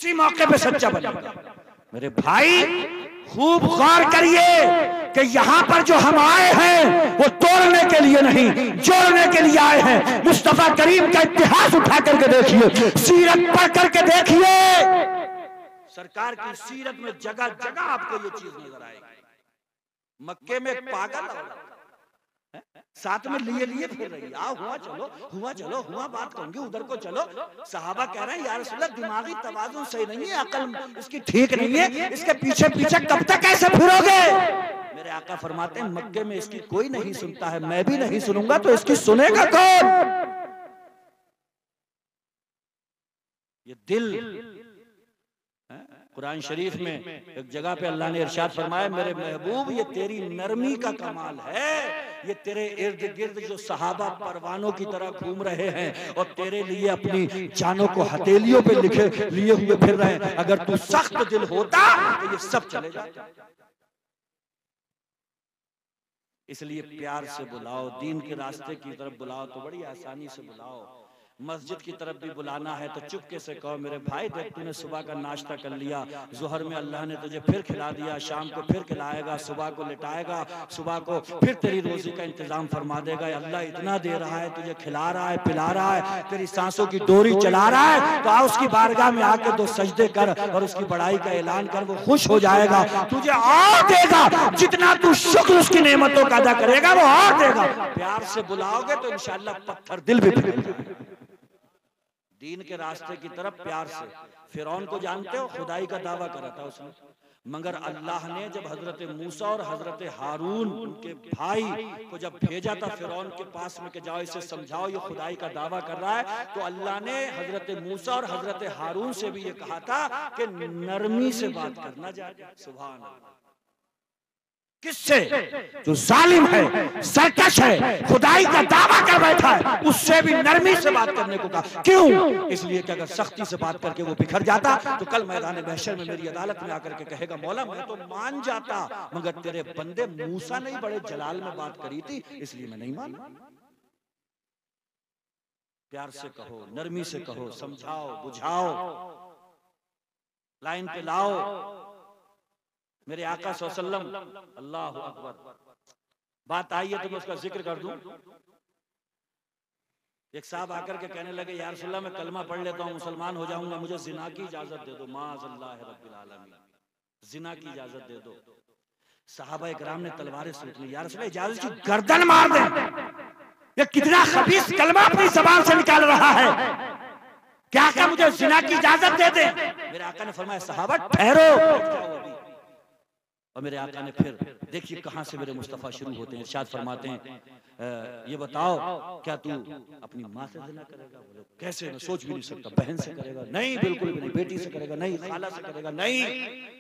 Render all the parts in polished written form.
उसी मौके पे सच्चा बनेगा। मेरे भाई खूब गौर करिए कि यहां पर जो हम आए हैं वो तोड़ने के लिए नहीं, जोड़ने के लिए आए हैं। मुस्तफा करीम का इतिहास उठा करके देखिए, सीरत पढ़ करके देखिए, सरकार की सीरत में जगह जगह आपको ये चीज नजर आएगी। मक्के में एक पागल साथ में लिए लिए फिर रही, आओ हुआ चलो, हुआ चलो, हुआ बात कहूंगी, उधर को चलो। सहाबा कह रहे हैं या रसूलल्लाह दिमागी तवाज़ुन सही नहीं है, अकल इसकी ठीक नहीं है, इसके पीछे पीछे कब तक ऐसे फिरोगे? मेरे आका फरमाते हैं मक्के में इसकी कोई नहीं सुनता है, मैं भी नहीं सुनूंगा, तो इसकी सुनेगा कौन? ये दिल। कुरान शरीफ में एक जगह पे अल्लाह ने इरशाद फरमाया, मेरे महबूब ये तेरी नरमी का कमाल है, ये तेरे इर्द गिर्द जो सहाबा परवानों की तरह घूम रहे हैं और तेरे लिए अपनी जानों को हथेलियों पे लिखे लिए हुए फिर रहे हैं, अगर तू सख्त दिल होता तो ये सब चले जाते। इसलिए प्यार से बुलाओ, दीन के रास्ते की तरफ बुलाओ तो बड़ी आसानी से बुलाओ। मस्जिद की तरफ भी बुलाना है तो चुपके से कहो, मेरे भाई देख तूने सुबह का नाश्ता कर लिया, जोहर में अल्लाह ने तुझे फिर खिला दिया, शाम को फिर खिलाएगा, सुबह को लिटाएगा, सुबह को फिर तेरी रोजी का इंतजाम फरमा देगा। अल्लाह इतना दे रहा है, तुझे खिला रहा है, पिला रहा है, तेरी सांसों की डोरी चला रहा है, तो आ उसकी बारगाह में आके 2 सजदे कर और उसकी बड़ाई का ऐलान कर, वो खुश हो जाएगा, तुझे और देगा। जितना तू शुक्र उसकी नेमतों का अदा करेगा वो और देगा। प्यार से बुलाओगे तो इंशाअल्लाह पत्थर दिल भी पिघलेगा। दीन के रास्ते की तरफ प्यार से। फिरौन को जानते हो, खुदाई का दावा करा था उसने, मगर अल्लाह ने जब हजरत मूसा और हजरत हारून उनके भाई को जब भेजा था फिरौन के पास में कि जाओ इसे समझाओ ये खुदाई का दावा कर रहा है, तो अल्लाह ने हजरत मूसा और हजरत हारून से भी ये कहा था कि नरमी से बात करना चाहिए। सुभान अल्लाह। किससे? जो जालिम है, सरकश है, खुदाई का दावा कर बैठा है, उससे भी नरमी से बात करने को कहा। क्यों? इसलिए कि अगर सख्ती से बात करके वो बिखर जाता तो कल मैदान महशर में मेरी अदालत में आकर के कहेगा, मौला मैं तो मान जाता मगर तेरे बंदे मूसा ने बड़े जलाल में बात करी थी इसलिए मैं नहीं माना। प्यार से कहो, नरमी से कहो, समझाओ, बुझाओ, लाइन पे लाओ। मेरे आका सल्लल्लाहु अलैहि वसल्लम, अल्लाहु अकबर, बात आई है तो मैं उसका जिक्र कर दूं। एक साहब आकर के कहने लगे, या रसूलल्लाह मैं कलमा पढ़ लेता हूँ, मुसलमान हो जाऊंगा, मुझे जिना की इजाजत दे दो। माअज़ल्लाह रब्बिल आलमीन, जिना की इजाजत दे दो। सहाबा इकराम ने तलवारें सूख ली, या रसूलल्लाह इजाजत की गर्दन मार दे। ये कितना खबीस कलमा अपनी ज़बान से निकाल रहा है, क्या क्या मुझे जिना की इजाजत दे दे। मेरे आका ने फरमाया, सहाबा ठहरो। और मेरे आका ने फिर देखिए कहां से मेरे मुस्तफा शुरू होते हैं, इरशाद फरमाते हैं, ये बताओ क्या तू अपनी माँ से जिना करेगा? बोले कैसे, मैं सोच भी नहीं सकता। बहन से करेगा? नहीं बिल्कुल भी नहीं। बेटी से करेगा? नहीं। खाला से करेगा? नहीं।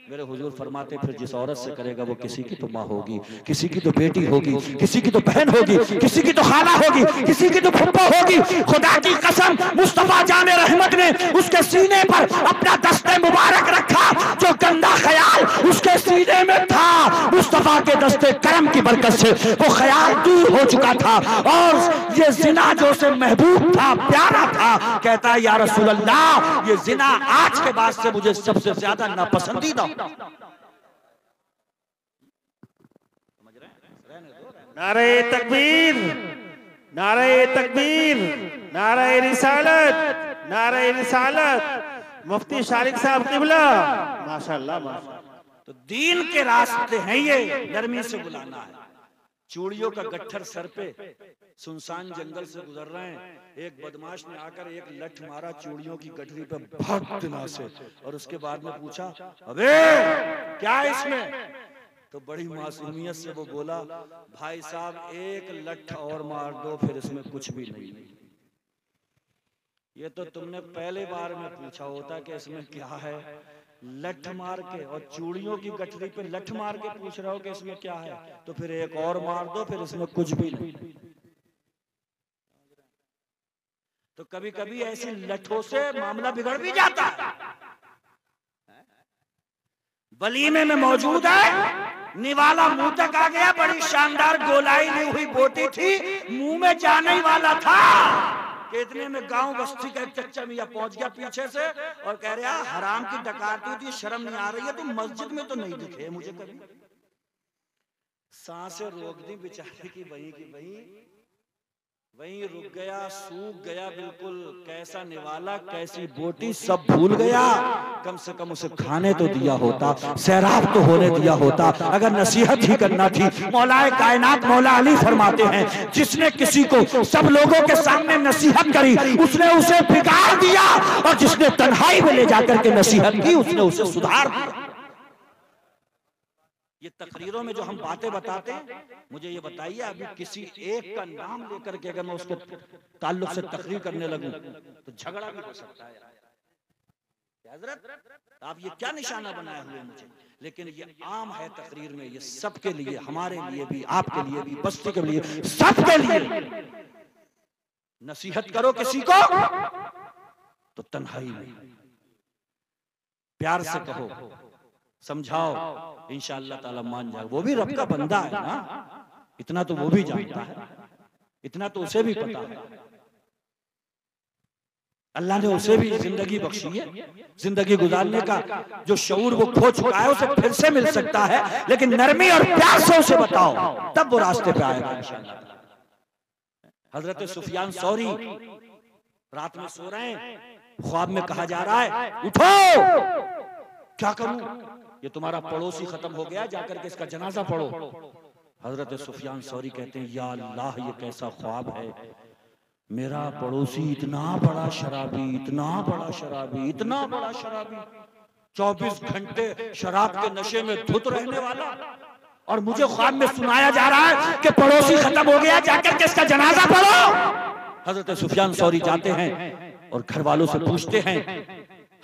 मेरे हुजूर फरमाते फिर जिस औरत से करेगा वो किसी की तो माँ होगी, किसी की तो बेटी होगी, किसी की तो बहन होगी, किसी की तो खाला होगी, किसी की तो फुप्पा होगी। खुदा की कसम मुस्तफा जाने रहमत ने उसके सीने पर अपना दस्ते मुबारक रखा, जो गंदा ख्याल उसके सीने में था मुस्तफा के दस्ते करम की बरकत से वो ख्याल दूर हो चुका था। और ये जिना जो उसे महबूब था, प्यारा था, कहता है या रसूल अल्लाह ये जिना आज के बाद से मुझे सबसे ज्यादा नापसंदीदा। नारे तकबीर, नारे तकबीर, नारे रिसालत, नारे रिसालत। मुफ्ती शारिक साहब क़िबला, माशाअल्लाह माशाअल्लाह। तो दीन के रास्ते हैं ये, नरमी से बुलाना है। चूड़ियों का गट्ठर सर पे, सुनसान जंगल से गुजर रहे हैं, एक बदमाश ने आकर एक लठ मारा चूड़ियों की गठरी पे बहुत दिनों से, और उसके बाद में पूछा, अबे क्या है इसमें? तो बड़ी मासूमियत से वो बोला, भाई साहब एक लठ और मार दो फिर इसमें कुछ भी नहीं। ये तो तुमने पहले बार में पूछा होता कि इसमें क्या है, लठ मार के और चूड़ियों की गठरी पे लठ मार के पूछ रहे हो कि इसमें क्या है, तो फिर एक और मार दो फिर इसमें कुछ भी नहीं। तो कभी कभी ऐसी लठों से मामला बिगड़ भी जाता है। वलीमे में मौजूद है, निवाला मुंह तक आ गया, बड़ी शानदार गोलाई ली हुई बोटी थी, मुंह में जाने वाला था कि इतने में गांव बस्ती का एक चच्चा मियां पहुंच गया पीछे से और कह रहा हराम की डकाती होती, शर्म नहीं आ रही है? तो मस्जिद में तो नहीं दिखे मुझे कभी। सांसें रोक दी बेचारे की वहीं रुक गया, सूख गया बिल्कुल। कैसा निवाला, कैसी बोटी, सब भूल गया। कम से कम उसे खाने तो दिया होता, सैराब तो होने दिया होता, अगर नसीहत ही करना थी। मौलाए कायनात मौला अली फरमाते हैं, जिसने किसी को सब लोगों के सामने नसीहत करी उसने उसे बिगाड़ दिया, और जिसने तन्हाई में ले जाकर के नसीहत की उसने उसे सुधार दिया। ये तकरीरों में जो हम बातें बताते हैं, मुझे ये बताइए अभी किसी एक का नाम लेकर के अगर मैं उसके ताल्लुक से तकरीर करने लगूं तो झगड़ा भी हो सकता है। हजरत आप ये क्या निशाना बनाए हुए मुझे? लेकिन ये आम है तकरीर में, ये सबके लिए, हमारे लिए भी, आपके लिए भी, बस्ती के लिए, सबके लिए। नसीहत करो किसी को तो तन्हाई में प्यार से कहो, समझाओ, इंशाअल्लाह ताला मान जाए। वो भी रब का बंदा है ना, इतना तो वो भी जानता है, इतना तो उसे भी पता है। अल्लाह ने उसे भी जिंदगी बख्शी है, जिंदगी गुजारने का जो शऊर वो खो चुका है उसे फिर से मिल सकता है, लेकिन नरमी और प्यार से उसे बताओ, तब वो रास्ते पे आएगा इंशाअल्लाह। हजरत सुफियान सौरी रात में सो रहे हैं, ख्वाब में कहा जा रहा है उठो, क्या करूं, ये तुम्हारा पड़ोसी खत्म हो गया, जाकर के इसका जनाजा पढ़ो। हजरत सुफियान सौरी कहते हैं, या अल्लाह ये कैसा ख्वाब है, मेरा पड़ोसी इतना बड़ा शराबी, इतना बड़ा शराबी, इतना बड़ा शराबी, 24 घंटे शराब के नशे में धुत रहने वाला, और मुझे ख्वाब में सुनाया जा रहा है कि पड़ोसी खत्म हो गया, जाकर के इसका जनाजा पढ़ो। हजरत सुफियान सौरी जाते हैं और घर वालों से पूछते हैं,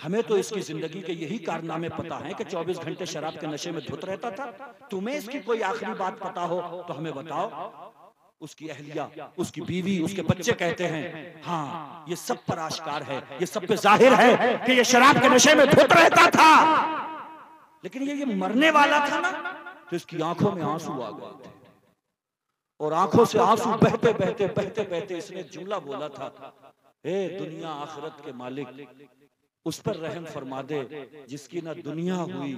हमें तो इसकी जिंदगी के यही कारनामे पता हैं कि 24 घंटे शराब के नशे में धुत रहता था, तुम्हें इसकी कोई आखिरी बात पता हो तो हमें बताओ। उसकी अहलिया, उसकी बीवी, उसके बच्चे कहते हैं, हाँ ये सब पर आश्कार है, ये सब पे जाहिर है कि ये शराब के नशे में धुत रहता था, लेकिन ये मरने वाला था ना, तो इसकी आंखों में आंसू आ गए थे, और आंखों से आंसू बहते बहते बहते बहते इसने जुमला बोला था, हे दुनिया आखिरत के मालिक, उस पर रहम फरमा दे जिसकी ना दुनिया हुई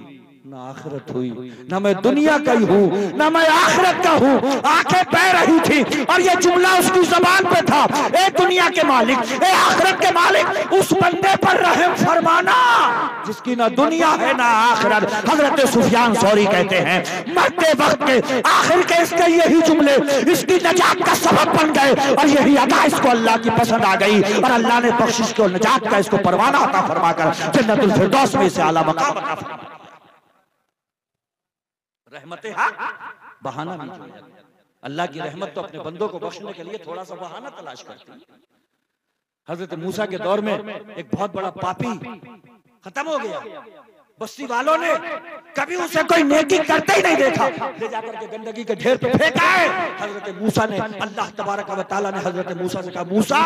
ना आखिरत हुई, ना मैं दुनिया का ही हूँ ना मैं आखिरत का हूँ। आंखें बह रही थी और ये जुमला उसकी ज़बान पे था, ए दुनिया के मालिक, ए आखिरत के मालिक, उस बंदे पर रहम फरमाना जिसकी ना दुनिया है ना आखिरत। हजरत सुफियान सौरी कहते हैं, मरते वक्त के आखिर के इसके यही जुमले इसकी नजात का सबब बन गए, और यही अदा इसको अल्लाह की पसंद आ गई, और अल्लाह ने बख्शिश को नजात का इसको परवाना अता फरमाकर जन्नतुल फिरदौस में से आला मकाम अता फरमाया। रहमत हक बहाना नहीं चाहिए। अल्लाह की रहमत तो अपने बंदों को बख्शने के लिए थोड़ा सा बहाना तलाश करती है। हजरत मूसा के दौर में एक बहुत बड़ा पापी खत्म हो गया, बस्ती वालों ने कभी उसे कोई नेकी करते ही नहीं देखा, ले जाकर के गंदगी के ढेर पे फेंका है। हजरत मूसा ने, अल्लाह तबारक व तआला ने हजरत मूसा से कहा, मूसा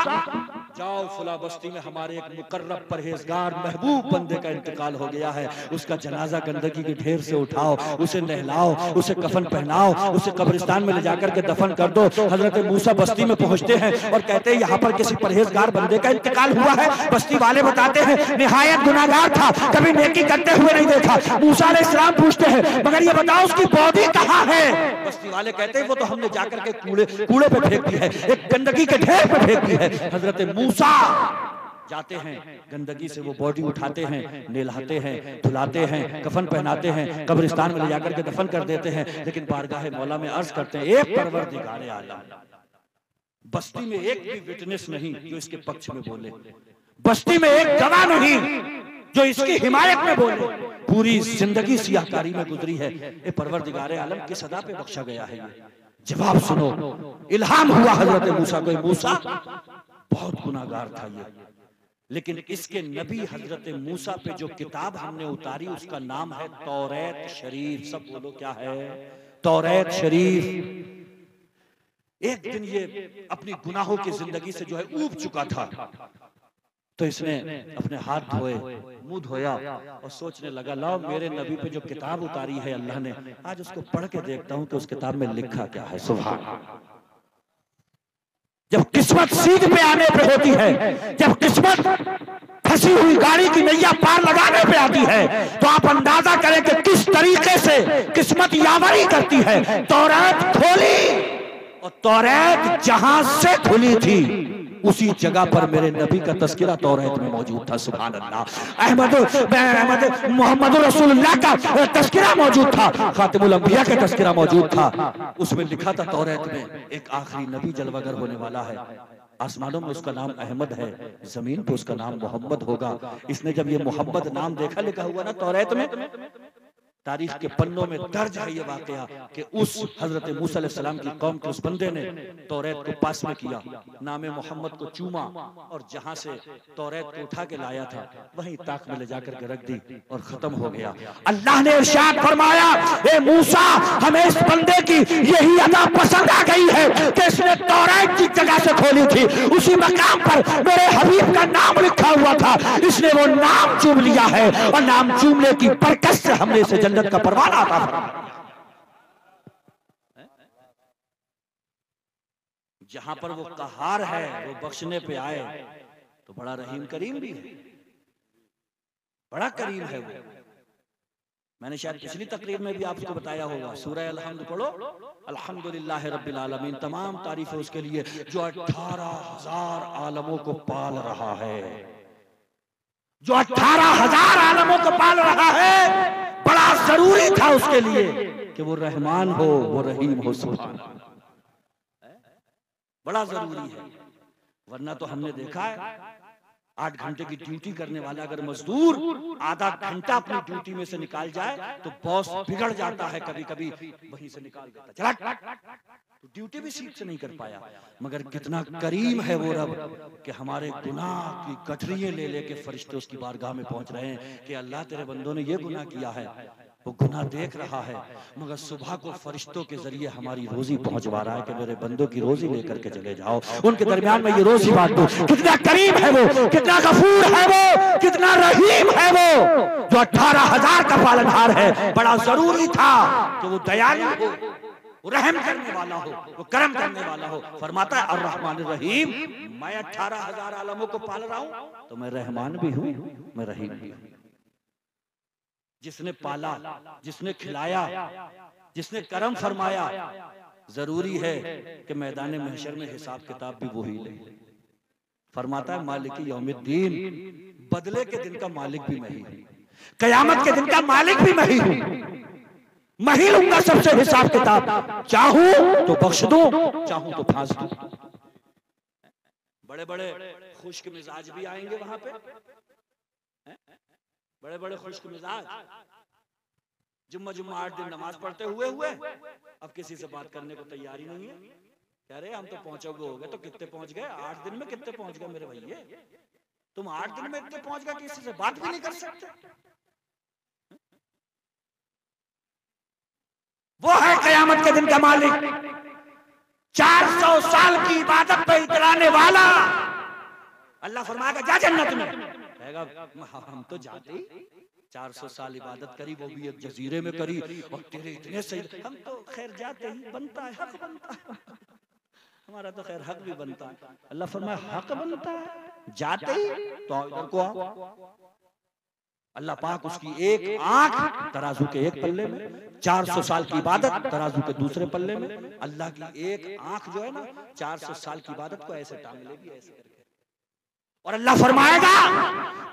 जाओ फुला बस्ती में हमारे एक मुकर्रब परहेजगार महबूब बंदे का इंतकाल हो गया है, उसका जनाजा गंदगी के ढेर से उठाओ, उसे नहलाओ, उसे कफन पहनाओ, उसे कब्रिस्तान में ले जाकर के दफन कर दो। हजरत मूसा बस्ती में पहुंचते हैं और कहते हैं, यहाँ पर किसी परहेजगार बंदे का इंतकाल हुआ है। बस्ती वाले बताते हैं, निहायत गुनाहगार था, कभी नेकी करते हुए नहीं देखा। मूसा अलैहिस्सलाम पूछते हैं, मगर ये बताओ उसकी बॉडी कहाँ है? बस्ती वाले कहते हैं, वो तो हमने जाकर के कूड़े पे फेंक दी है, एक गंदगी के ढेर पे फेंक दी है। हजरत मूसा जाते हैं, गंदगी से वो बॉडी उठाते हैं, नहलाते हैं, धुलाते हैं, कफन पहनाते हैं, कब्रिस्तान में ले जाकर के दफन कर देते हैं। लेकिन बारगाह मौला में अर्ज करते हैं, एक परवरदिगारे आलम, बस्ती में एक भी विटनेस नहीं जो इसके पक्ष में बोले, बस्ती में एक गवाह नहीं जो इसकी हिमायत में बोले। पूरी जिंदगी सियाहकारी में गुजरी है। ये परवरदिगारे आलम किस अदा पे बख्शा गया है? ये जवाब सुनो। इल्हाम हुआ हजरत मूसा को, मूसा बहुत गुनाहगार था ये, लेकिन इसके नबी हजरत मूसा पे जो किताब हमने उतारी उसका नाम है तौरात शरीफ। सब बोलो क्या है? तौरात शरीफ। एक दिन ये अपनी गुनाहों की जिंदगी से जो है ऊब चुका था, तो इसने अपने हाथ धोए, मुंह धोया और सोचने लगा, लाओ मेरे नबी पे जो किताब उतारी है अल्लाह ने, आज उसको पढ़ के देखता हूं कि उस किताब में लिखा क्या है। सुभान जब किस्मत सीध पे आने पे होती है, जब किस्मत फंसी हुई गाड़ी की नैया पार लगाने पे आती है, तो आप अंदाजा करें कि किस तरीके से किस्मत यावरी करती है। तौरात खोली और तौरात जहां से खुली थी उसी जगह पर मेरे नबी का तस्करा तौरात में मौजूद था। सुभान अल्लाह। अहमद मोहम्मद रसूलुल्लाह का तस्करा मौजूद था, खातिमुल अंबिया का तस्करा मौजूद था। उसमें लिखा था तौरात में एक आखिरी नबी जलवागर होने वाला है। आसमानों में उसका नाम अहमद है, जमीन पे उसका नाम मोहम्मद होगा। इसने जब ये मोहम्मद नाम देखा, लिखा हुआ ना तौरात में, तारीख के पन्नों में दर्ज है ये वाकया कि उस हजरत मूसा अलैहिस्सलाम की कौम के उस बंदे ने तौरात को पास में किया, नामे मोहम्मद को चूमा और जहां से तौरात को उठा के लाया था वहीं ताक में ले जाकर के रख दी और खत्म हो गया। अल्लाह ने इरशाद फरमाया, ए मूसा, हमें इस बंदे की यही अदा पसंद आ गई है कि इसने तौरात की जगह से खोली थी, उसी मकाम पर मेरे हबीब का नाम लिखा हुआ था, इसने वो नाम चूम लिया है और नाम चूमने की बरकत से हमने इसे जन्नत का परवाना आता था। जहां पर वो कहार है, वो बख्शने पे आए तो बड़ा रहीम करीम भी है, बड़ा करीम है वो। मैंने शायद पिछली तकरीर में भी आपको बताया होगा, सूरह अल-हम्द पढ़ो, अल्हम्दुलिल्लाह रब्बिल आलमीन, तमाम तारीफ है उसके लिए जो 18,000 आलमों को पाल रहा है, जो 18,000 आलमों को पाल रहा है। बड़ा जरूरी था उसके लिए कि वो रहमान हो, वो रहीम हो। सुभान अल्लाह, बड़ा जरूरी है। वरना तो हमने देखा है 8 घंटे की ड्यूटी करने वाला अगर मजदूर आधा घंटा अपनी ड्यूटी में से निकाल जाए तो बॉस बिगड़ जाता है, कभी कभी वहीं से निकाल देता, चला तो ड्यूटी भी सीट से नहीं कर पाया। मगर कितना करीम है वो रब कि हमारे गुनाह की गठरियां ले लेके फरिश्ते उसकी बारगाह में पहुंच रहे हैं कि अल्लाह तेरे बंदों ने ये गुनाह किया है, वो गुनाह देख रहा है, मगर सुबह को फरिश्तों के जरिए हमारी रोजी पहुंचवा रहा है कि मेरे बंदों की रोजी लेकर के चले जाओ, उनके दरमियान में ये रोजी बांट दो। कितना करीम है वो, कितना गफूर है वो, कितना रहीम है वो, जो 18,000 का पालनहार है। बड़ा जरूरी था कि वो दयालु हो, वो रहम करने वाला हो, वो करम करने वाला हो। फरमाता है अर्रहमान रहीम, मैं 18,000 आलमों को पाल रहा हूं तो मैं रहमान भी हूं, मैं रहीम भी हूं। जिसने पाला, जिसने खिलाया, जिसने करम फरमाया, जरूरी है कि मैदान महशर में हिसाब किताब भी वही ले। फरमाता है मालिकी यौमिद्दीन, बदले के दिन का मालिक भी मैं ही हूं, कयामत के दिन का मालिक भी मैं ही हूं। मैं ही लूंगा सबसे हिसाब किताब, चाहूं तो बख्श दूं, चाहूं तो फांस दूं। बड़े बड़े खुश्क मिजाज भी आएंगे वहां पे, बड़े बड़े खुश्क मिजाज, जुम्मा 8 दिन नमाज पढ़ते हुए अब किसी से बात करने को तैयारी नहीं है। कह रहे हम तो पहुंचोगे हो गए, तो कितने पहुंच गए? 8 दिन में कितने पहुंच गए मेरे भैया? तुम 8 दिन में इतने पहुंच गए, किसी से बात भी नहीं कर सकते। वो है कयामत के दिन का मालिक, 400 साल की इबादत पे इतराने वाला। अल्लाह फरमाएगा जा जन्नत में, कहेगा हम तो जाते ही 400 साल इबादत करी, वो भी एक जजीरे में करी, और तेरे इतने सही, हम तो खैर जाते ही बनता है, हक बनता है, हमारा तो खैर हक भी बनता है। अल्लाह फरमाए हक बनता है जाते ही, तो इधर को आओ। अल्लाह पाक उसकी एक आंख तराजू के एक पल्ले में, 400 साल की इबादत तराजू के दूसरे पल्ले में। अल्लाह की एक आंख जो है ना 400 साल की इबादत को ऐसे टांग लेगी, ऐसे करके, और अल्लाह फरमाएगा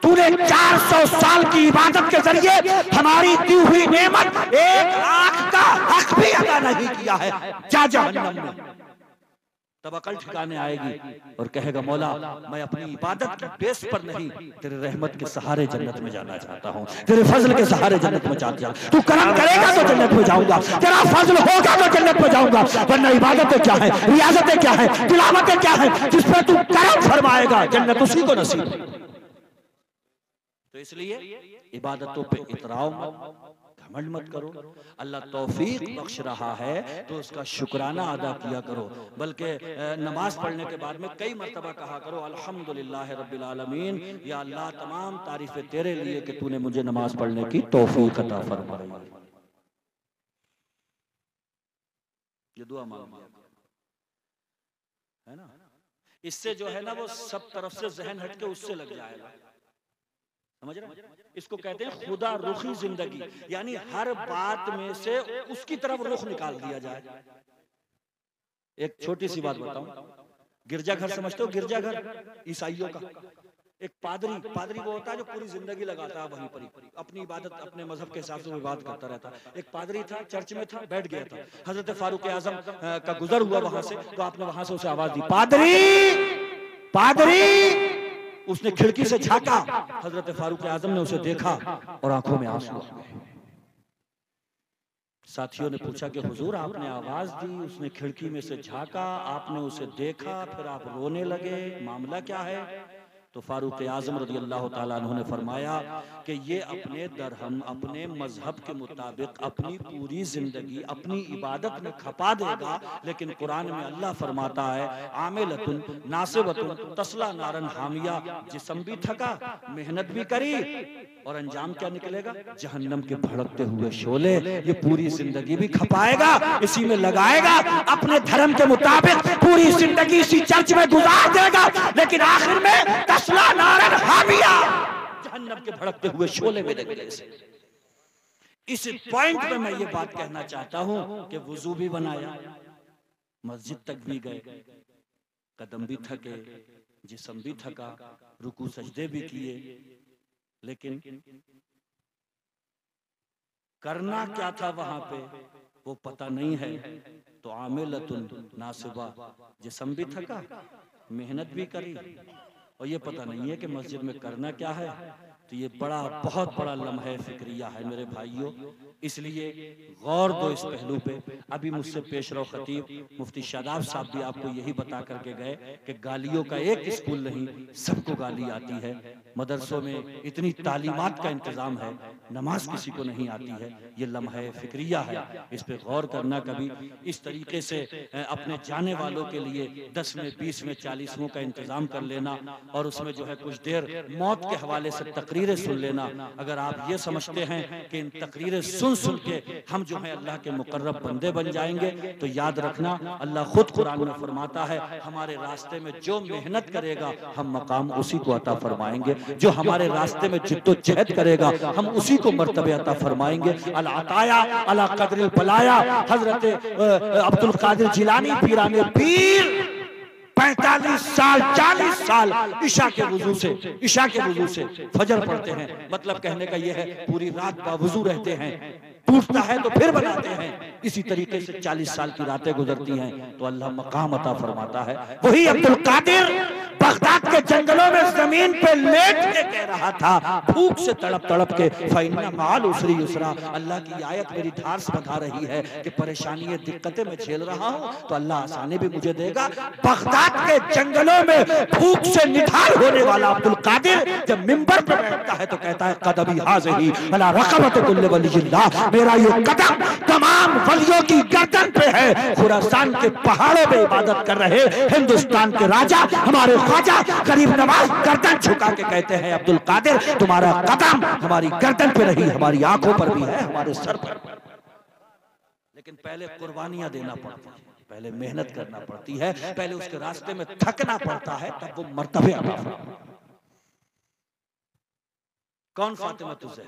तूने 400 साल की इबादत के जरिए हमारी दी हुई नेमत एक आंख का हक भी अदा नहीं किया है, जा जहन्नम में। तब अकल ठिकाने आएगी और कहेगा मौला मैं अपनी इबादत की बेस पर नहीं, तेरे रहमत के सहारे जन्नत में जाना चाहता हूँ, तेरे फजल के सहारे जन्नत में चाहता हूँ। तू करम करेगा तो जन्नत में जाऊंगा, तेरा फजल होगा तो जन्नत में जाऊंगा, वरना इबादतें क्या है, रियाजतें क्या है, तिलावतें क्या है, जिस पर तू करम फरमाएगा जन्नत उसी को नसीब। तो इसलिए इबादतों पे इतराओ मत, घमंड मत करो। अल्लाह तौफीक बख्श रहा है तो उसका शुक्राना अदा किया करो। बल्कि नमाज पढ़ने के बाद में कई मर्तबा कहा करो अल्हम्दुलिल्लाह रब्बिल आलमीन, या अल्लाह तमाम तारीफें तेरे लिए कि तूने मुझे नमाज पढ़ने की तौफीक अता फरमाई। ये दुआ मांगी है ना। इससे जो है ना वो सब तरफ से जहन हटके उससे लग जाएगा। समझ रहे? इसको कहते हैं खुदा रुखी जिंदगी, यानी हर बात में से उसकी तरफ रुख निकाल दिया जाए। एक छोटी सी बात बताऊं, गिरजाघर समझते हो? गिरजाघर ईसाइयों का। एक पादरी वो होता है जो पूरी जिंदगी लगाता है वहीं पर अपनी इबादत, अपने मजहब के हिसाब से वो इबादत करता रहता है। एक पादरी था, चर्च में था, बैठ गया था, हजरत फारूक आजम का गुजर हुआ वहां से, तो आपने वहां से उसे आवाज दी, पादरी पादरी। उसने खिड़की से झांका, हजरत फारूक आजम ने उसे देखा और आंखों में आंसू आ गए। साथियों ने पूछा कि हुजूर आपने आवाज दी, उसने खिड़की में से झांका, आपने उसे देखा, फिर आप रोने लगे, मामला क्या है? तो फारूक आजम रज़ी अल्लाह ताला अन्हु ने फरमाया कि ये अपने दरहम, अपने मजहब के मुताबिक अपनी पूरी जिंदगी अपनी इबादत में खपा देगा, लेकिन कुरान में अल्लाह फरमाता है आमिलतुन नासिबतुन तस्ला नारन हामिया, जिस्म भी थका, मेहनत भी करी, और अंजाम क्या निकलेगा? जहन्नम के भड़कते हुए शोले। ये पूरी जिंदगी भी खपाएगा, इसी में लगाएगा, अपने धर्म के मुताबिक पूरी जिंदगी इसी चर्च में गुजार देगा, लेकिन आखिर में तस्ला नारन हामिया, जहन्नम के भड़कते हुए शोले में निकले। इस पॉइंट पे मैं ये बात कहना चाहता हूं कि वुजू भी बनाया, मस्जिद तक भी गए, कदम भी थके, जिस्म भी थका, रुकू सजदे भी किए, लेकिन करना क्या था वहां पे वो पता नहीं है। तो आमिलतुन नासिबा, जिस्म भी थका, मेहनत भी करी, और ये पता नहीं है कि मस्जिद में करना क्या है। तो ये बहुत बड़ा लम्हा फिक्रिया है मेरे भाइयों, इसलिए गौर दो इस पहलू पे। अभी मुझसे पेशरो खतीब मुफ्ती शादाब साहब भी आपको यही बता करके गए कि गालियों का एक स्कूल नहीं, सबको गाली आती है, मदरसों में इतनी तालीमात का इंतजाम है, नमाज किसी को नहीं आती है। ये लम्हा फिक्रिया है, इस पे गौर करना। कभी इस तरीके से अपने जाने वालों के लिए 10 में 20 में 40 का इंतजाम कर लेना, और उसमें जो है कुछ देर मौत के हवाले से तकरीरें सुन लेना। अगर आप ये समझते हैं कि इन तकरीरें सुन के हम जो है अल्लाह के मुकर्रब बंदे बन जाएंगे, तो याद रखना अल्लाह खुद कुरान में फरमाता है हमारे रास्ते में जो मेहनत करेगा हम मकाम उसी को अता फरमाएंगे, जो हमारे रास्ते में जिद्दोजहद करेगा हम उसी को मर्तबे अता फरमाएंगे। अल अताया अला कदरिल बलाया, हजरत अब्दुल कादिर जिलानी पीराने पीर 45 साल 40 साल ईशा के वजू से फजर पढ़ते हैं। मतलब कहने का यह है पूरी रात बावजू रहते हैं, टूटता है तो फिर बनाते हैं। इसी तरीके से 40 साल की रातें गुजरती हैं, तो अल्लाह मकाम अता फरमाता है। वही अब्दुल कादिर बगदाद के जंगलों में जमीन पे लेट के कह रहा था, भूख से तड़प के, फइन्ना माल उसरी उसरा, अल्लाह की आयत मेरी धार्स बता रही है कि परेशानी दिक्कतें मैं झेल रहा हूँ, तो अल्लाह आसानी भी मुझे देगा। बगदाद के जंगलों में भूख से निढाल होने वाला अब्दुल कादिर जब मिंबर पर बैठता है तो कहता है कदमी हाज़िही अला रक़बत कुल्ल वलिय्यिल्लाह, मेरा ये कदम तमाम वलियों की गर्दन पे है। खुरासान के पहाड़ों पे इबादत कर रहे हिंदुस्तान के राजा हमारे ख्वाजा गरीब नवाज गर्दन झुका के कहते हैं अब्दुल कादिर तुम्हारा कदम हमारी गर्दन पे नहीं, हमारी आंखों पर भी है, हमारे सर पर। लेकिन पहले कुर्बानियां देना पड़ता है, पहले मेहनत करना पड़ती है, पहले उसके रास्ते में थकना पड़ता है, तब वो मर्तबे आता है। कौन फातिमा तुझे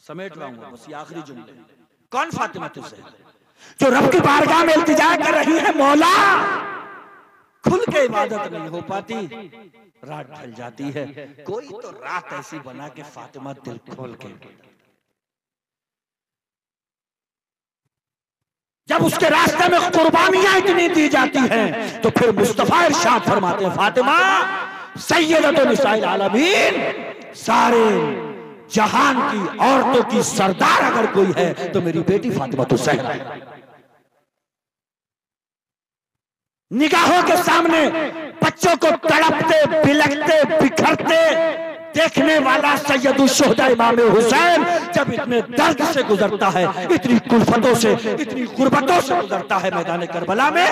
समेट रहा हूं, बस ये आखिरी जुमले। कौन फातिमा तुझे जो रब की बारगाह में इल्तिजा कर रही है, मौला खुल के इबादत नहीं हो पाती, रात ढल जाती है, कोई तो रात ऐसी बना के फातिमा दिल खोल के, जब उसके रास्ते में कुर्बानियां इतनी दी जाती हैं, तो फिर मुस्तफा इरशाद फरमाते हैं फातिमा सय्यदतु निसाइल आलमीन, सारे जहान की औरतों की सरदार अगर कोई है तो मेरी बेटी फातिमा तो ज़हरा है। निगाहों के सामने बच्चों को तड़पते बिलखते बिखरते देखने वाला सैयदुल शुहदा इमाम हुसैन जब इतने दर्द से गुजरता है, इतनी कुल्फतों से, इतनी गुर्बतों से गुजरता है मैदान करबला में,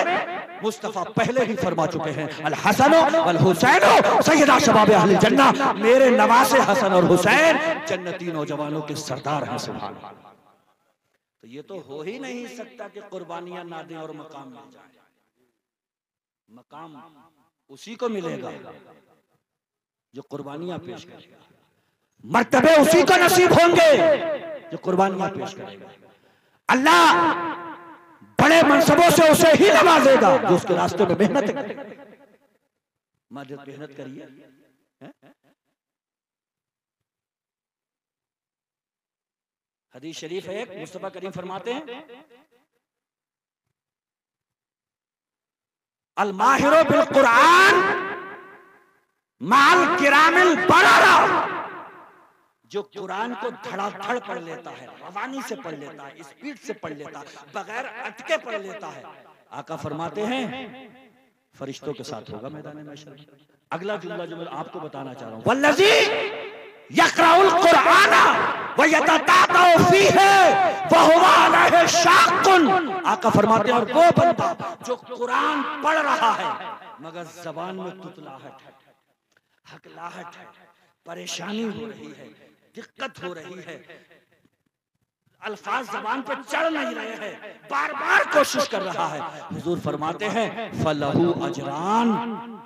मुस्तफा पहले ही फरमा चुके हैं अल हसनो वल हुसैनो सैयदा शबाब अहले जन्ना, मेरे नवासे हसन और हुसैन जन्नती नौजवानों के सरदार हैं। सुभान अल्लाह। तो ये तो हो ही नहीं सकता कि कुर्बानियां ना दें और मकाम मिल जाए। मकाम उसी को मिलेगा जो कुर्बानियां पेश करेगा, मर्तबे उसी को नसीब होंगे जो कुर्बानियां पेश करेगा। अल्लाह बड़े मनसबों से उसे ही नवाजेगा जो उसके रास्ते में मेहनत करेगा। मेहनत करिए। हदीस शरीफ है, मुस्तफा करीम फरमाते हैं अल माहिरो बिल कुरान माल किरामिल बरारा, जो कुरान को धड़ाधड़ पढ़ लेता है, रवानी से पढ़ लेता है, स्पीड से पढ़ लेता है, बगैर अटके पढ़ लेता है, आका फरमाते हैं फरिश्तों के साथ होगा मैदान महशर। अगला जुमला जो मैं आपको बताना चाह रहा हूं, वल्लज़ी यक़राउल कुरआना व यतताअउ फीही व हुवा अलैहि शाक़्क़ुन, आका फरमाते हैं और वो बंदा जो कुरान पढ़ रहा है मगर जबान में तुतलाहट है, हकलाहट है, परेशानी हो रही है, दिक्कत हो रही है, अल्फाज जबान पे चढ़ नहीं रहे हैं, बार बार कोशिश कर रहा है, हुजूर फरमाते हैं फलहू अजरान,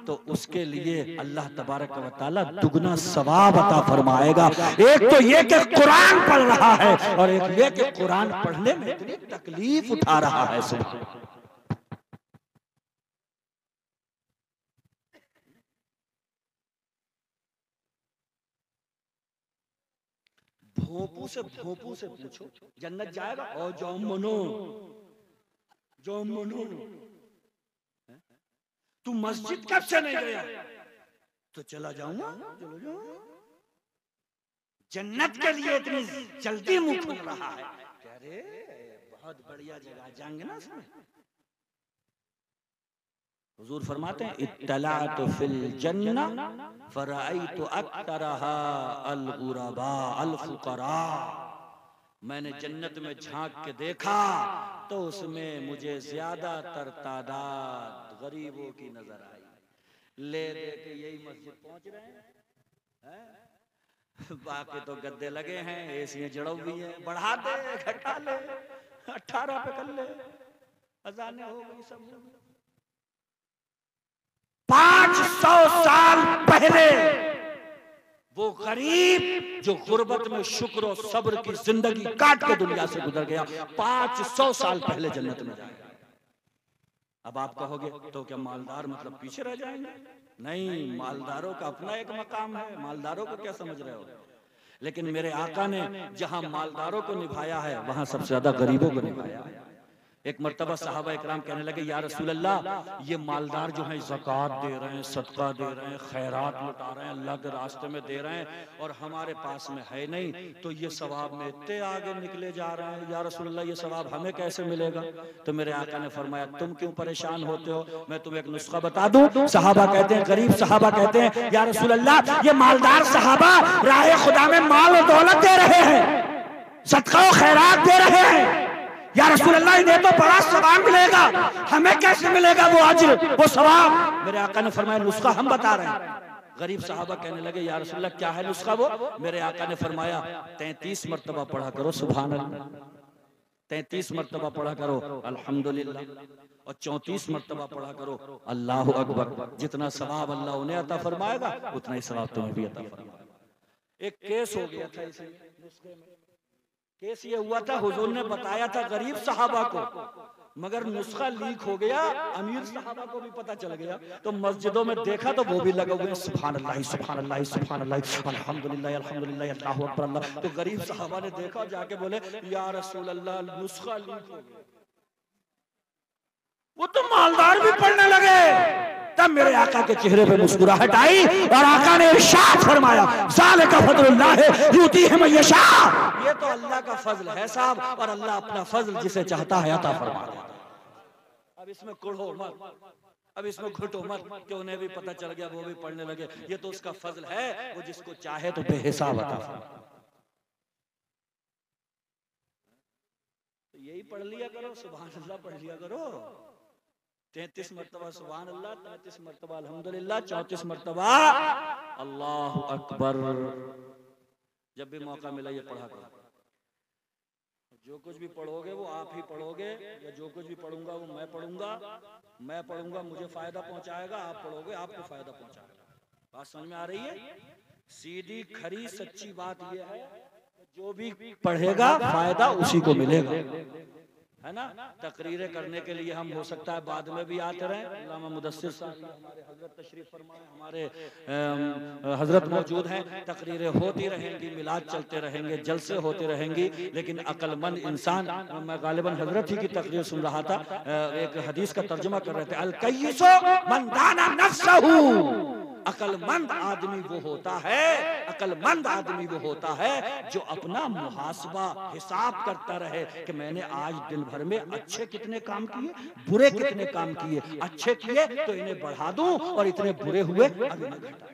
तो उसके लिए अल्लाह तबारक व तआला दुगना सवाब अता फरमाएगा। एक तो ये कि कुरान पढ़ रहा है और एक ये कि कुरान पढ़ने में इतनी तकलीफ उठा रहा है। सुभान भोंपू से पूछो जन्नत जाएगा और जो मनो तू मस्जिद कब से नहीं गया, तो चला जाऊंगा, चलो जाओ। जन्नत के लिए इतनी जल्दी मुंह खुल रहा है, अरे बहुत बढ़िया जगह जाएंगे ना इसमें। हुजूर फरमाते हैं इत्तलातु फिल जन्ना फराइतु अक्तरहा अल गुरबा अल फुकरा, मैंने जन्नत में झांक के देखा तो उसमें मुझे ज्यादातर तादाद गरीबों की नजर आई। ले दे के यही मस्जिद पहुंच रहे हैं, बाकी तो गद्दे लगे हैं, एसी जड़ो हुई है, बढ़ा दे घटा ले, 18 पे कर ले, अजाने हो गई सब। 500 साल पहले वो गरीब जो गुर्बत में शुक्र और सब्र की जिंदगी काट के दुनिया से गुजर गया, 500 साल पहले जन्नत में जाएगा। अब आप कहोगे तो क्या मालदार मतलब पीछे रह जाएंगे? नहीं, मालदारों का अपना एक मकाम है, मालदारों को क्या समझ रहे हो? लेकिन मेरे आका ने जहां मालदारों को निभाया है वहां सबसे ज्यादा गरीबों को निभाया है। एक मर्तबा सहाबा इकराम कहने लगे या रसूल अल्लाह, ये मालदार जो हैं ज़कात दे रहे हैं, सदका दे रहे हैं, खैरात लुटा रहे हैं, अल्लाह के रास्ते में दे रहे हैं और हमारे पास में है नहीं, तो ये सवाब में इतने आगे निकले जा रहे हैं, या रसूल अल्लाह ये सवाब हमें कैसे मिलेगा? तो मेरे आका ने फरमाया तुम क्यों परेशान होते हो, मैं तुम्हें एक नुस्खा बता दूं। सहाबा कहते हैं, गरीब सहाबा कहते हैं या रसूल अल्लाह, ये मालदार सहाबा राहे खुदा में माल और दौलत दे रहे हैं, सदका और खैरात दे रहे हैं, या रसूल अल्लाह इन्हें तो बड़ा सवाब मिलेगा, हमें कैसे मिलेगा वो अज्र वो सवाब? मेरे आका ने फरमाया नुस्खा हम बता रहे हैं। गरीब सहाबा कहने लगे या रसूल अल्लाह क्या है नुस्खा वो? मेरे आका ने फरमाया 33 मर्तबा पढ़ा करो सुभान अल्लाह, 33 मर्तबा पढ़ा करो अल्हम्दुलिल्लाह, और 34 मर्तबा पढ़ा करो अल्लाहु अकबर। जितना सवाब अल्लाह उन्हें अता फरमाएगा उतना ही सवाब तुम्हें भी अता फरमाएगा। एक केस हो गया था इसे नुस्खे में, केस ये हुआ था, हुजूर ने बताया था गरीब सहाबा को, मगर नुस्खा लीक हो गया, अमीर सहाबा को भी पता चल गया, तो मस्जिदों में देखा तो वो भी लगे हुए सुभान अल्लाह सुभान अल्लाह सुभान अल्लाह अल्हम्दुलिल्लाह अल्हम्दुलिल्लाह अल्लाहु अकबर अल्लाह। तो गरीब सहाबा ने देखा, जाके बोले या रसूल अल्लाह नुस्खा लीक हो गया। वो तो मालदार भी पढ़ने लगे। तब मेरे आका के चेहरे पे मुस्कुराहट आई और आका ने इरशाद फरमाया ज़ालिका फज़लुल्लाह युतीहि मन यशा, ये तो अल्लाह का फजल है साहब, और अल्लाह अपना फजल जिसे चाहता है अता फरमा देता है। अब इसमें कुढ़ो मत, अब इसमें घुटो मत कि उन्हें भी पता चल गया वो भी पढ़ने लगे, ये तो उसका फजल है, वो जिसको चाहे तो बेहिसाब अता फरमा। तो यही पढ़ लिया करो, सुभान अल्लाह पढ़ लिया करो, 33 मर्तबा सुभान अल्लाह, 33 मर्तबा अल्हम्दुलिल्लाह, 34 मर्तबा अल्लाहु अकबर। जब भी मौका मिला ये पढ़ा करो। जो कुछ भी पढ़ोगे वो आप ही पढ़ोगे, या जो कुछ भी पढ़ूंगा वो मैं पढ़ूंगा, मैं पढ़ूंगा मुझे फायदा पहुंचाएगा, आप पढ़ोगे आपको फायदा पहुंचाएगा। बात समझ में आ रही है? सीधी खरी सच्ची बात यह है, जो भी पढ़ेगा फायदा उसी को मिलेगा, है ना। तकरीरें करने के लिए हम हो सकता है बाद में भी आते रहें, अल्लामा मुदस्सिर साहब हमारे हजरत तशरीफ फरमाए, हमारे हजरत मौजूद हैं, तकरीरें होती रहेंगी, मिलाद चलते रहेंगे, जलसे होते रहेंगी, लेकिन अक्लमंद इंसान, मैं गालिबन हजरत ही की तकरीर सुन रहा था, एक हदीस का तर्जुमा कर रहे थे, अल कय्यिसु मन दाना नफ्सहु, अकलमंद आदमी वो होता है, अकलमंद आदमी वो होता है जो अपना मुहासबा हिसाब करता रहे कि मैंने आज दिन भर में अच्छे कितने काम किए, बुरे कितने काम किए, अच्छे किए तो इन्हें बढ़ा दूं और इतने बुरे हुए अब इन्हें घटा।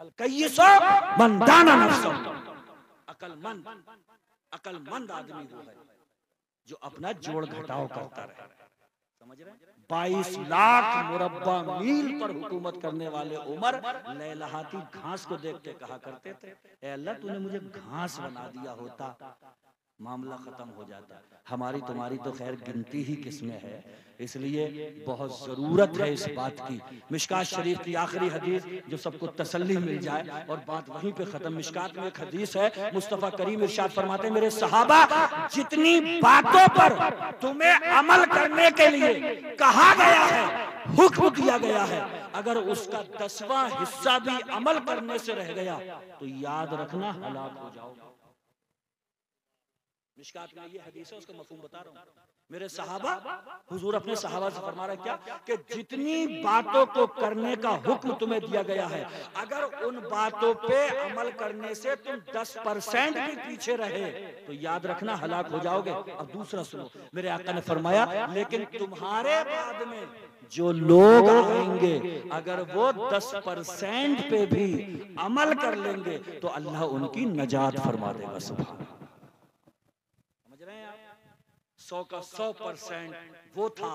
अल कय्यिसु मन दाना नफ्सहु, अकलमंद, अकलमंद आदमी वो है जो अपना जोड़ घटाव करता रहे। समझ रहे हैं? 22 लाख मुरब्बा मील पर हुकूमत करने वाले उमर लहलहाती घास को देख के कहा करते थे, ए अल्लाह तूने मुझे घास बना दिया होता, मामला खत्म हो जाता। हमारी तुम्हारी तो खैर गिनती ही किसमें है, इसलिए बहुत जरूरत है इस बात की। मिशकात शरीफ की आखिरी हदीस जो सबको तसल्ली मिल जाए और बात वहीं पे खत्म। मिशकात में एक हदीस है, मुस्तफा करीम इरशाद फरमाते हैं, मेरे सहाबा जितनी बातों पर तुम्हें अमल करने के लिए कहा गया है, हुक्म दिया गया है, अगर उसका 10वां हिस्सा भी अमल करने से रह गया तो याद रखना हलाक हो जाओगे। मिशकात में ये हदीस है, उसका मफहूम बता रहा हूँ। मेरे सहाबा, हुजूर अपने सहाबा से फरमा रहे क्या कि जितनी बातों को करने का हुक्म तुम्हें दिया गया है, अगर उन बातों पे अमल करने से तुम 10% भी पीछे रहे तो याद रखना हलाक हो जाओगे। अब दूसरा सुनो, मेरे आका ने फरमाया, लेकिन तुम्हारे बाद में जो लोग आएंगे अगर वो 10% पे भी अमल कर लेंगे तो अल्लाह उनकी नजात फरमा देगा। सुभान, 100 का 100% वो था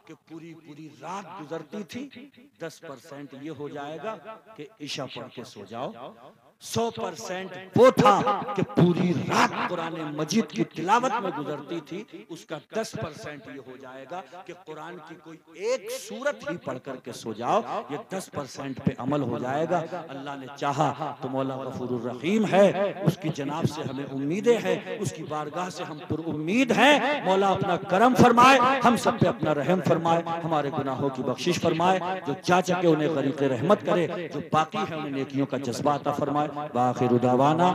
कि पूरी पूरी रात गुजरती थी, 10% ये हो जाएगा कि ईशा पढ़ के सो जाओ। 100% वो था कि पूरी रात कुरान मजीद की तिलावत में गुजरती थी, उसका 10% ये हो जाएगा कि कुरान की कोई एक सूरत ही पढ़ करके सो जाओ, ये 10% पे अमल हो जाएगा। अल्लाह ने चाहा तो मौला गफूरुर रहीम है, उसकी जनाब से हमें उम्मीदें हैं, उसकी बारगाह से हम पुर उम्मीद हैं। मौला अपना करम फरमाए, हम सब पे अपना रहम फरमाए, हमारे गुनाहों की बख्शिश फरमाए, जो चाचा के उन्हें गरीक़े रहमत करे, जो बाकी है उन्हें नेकियों का जज्बा अता फरमाए। बाखिरु दावाना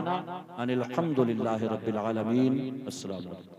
अनिल हम्दुलिल्लाहि रब्बिल आलमीन। अस्सलामु अलैकुम।